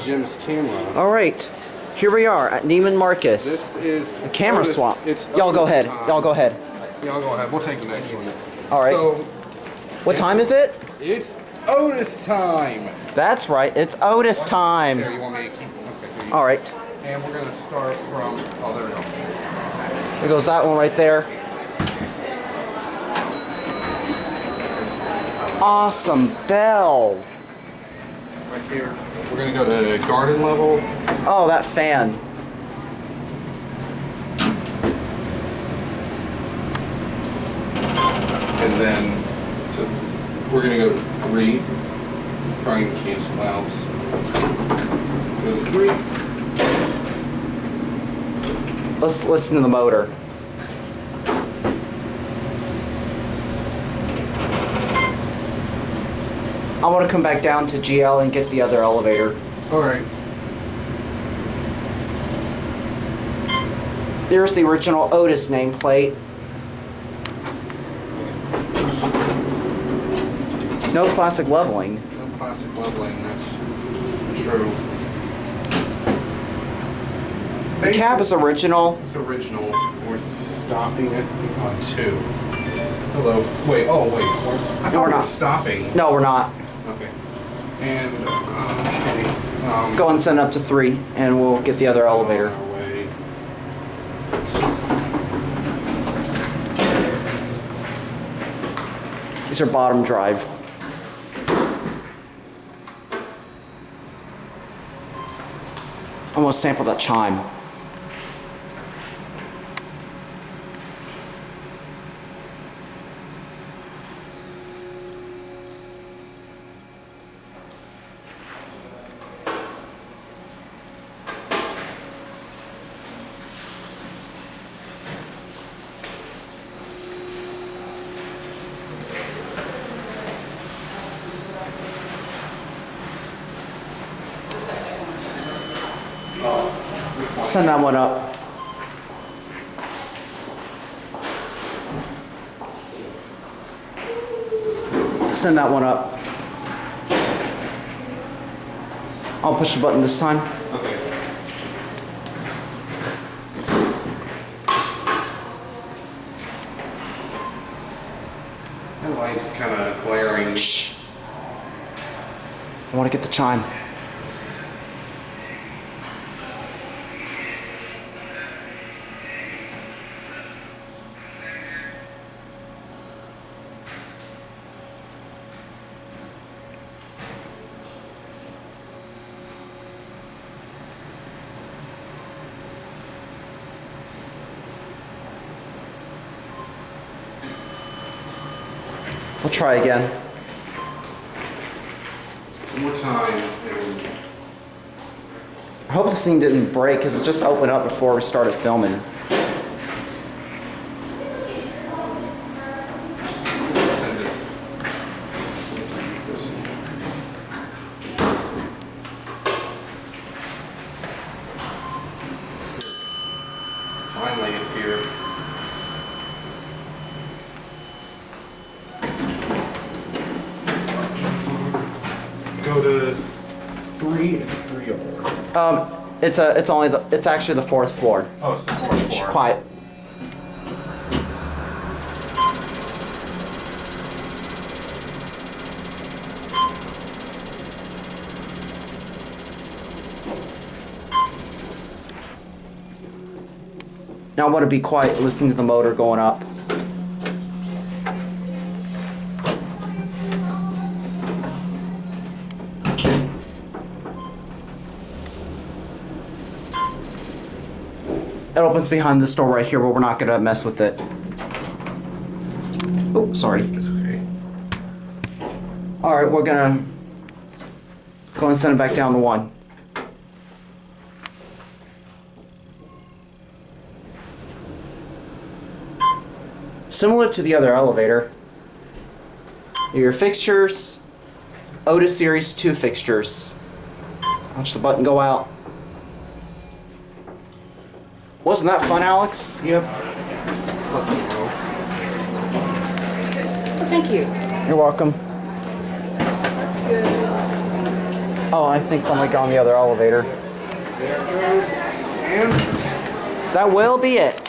Jim's camera. All right, here we are at Neiman Marcus. This is a camera Otis, swap. It's Y'all go ahead. Time. Y'all go ahead. Y'all go ahead. We'll take the next one. All right. So, what time is it? It's Otis time. That's right. It's Otis time. Here, you want me to keep? Okay. All right. And we're gonna start from. Oh, there we go. There goes that one right there. Awesome bell. Right here. We're gonna go to garden level. Oh, that fan. And then we're gonna go to 3. It's probably gonna cancel out. So go to 3. Let's listen to the motor. I want to come back down to GL and get the other elevator. All right. There's the original Otis nameplate. No plastic leveling. No plastic leveling, that's true. The cab is original. It's original. We're stopping it on 2. Hello. Wait, oh wait. I thought we were stopping. No, we're not. Okay. And, okay. Go and send up to 3, and we'll get the other elevator. These are bottom drive. Almost sample that chime. Send that one up. Send that one up. I'll push the button this time. Okay. The light's kind of glaring. Shh. I want to get the chime. We'll try again. One more time. I hope this thing didn't break because it just opened up before we started filming. Send it. Finally, it's here. Go to 3 and 3 over. It's actually the 4th floor. Oh, it's the 4th Shh, floor. quiet. Now I want to be quiet, listening to the motor going up. It opens behind this door right here, but we're not going to mess with it. Oh, sorry. It's okay. Alright, we're going to go and send it back down to 1. Similar to the other elevator, your fixtures, Otis Series 2 fixtures. Watch the button go out. Wasn't that fun, Alex? Yep. Thank you. You're welcome. Oh, I think somebody got on the other elevator. There it goes. And That will be it.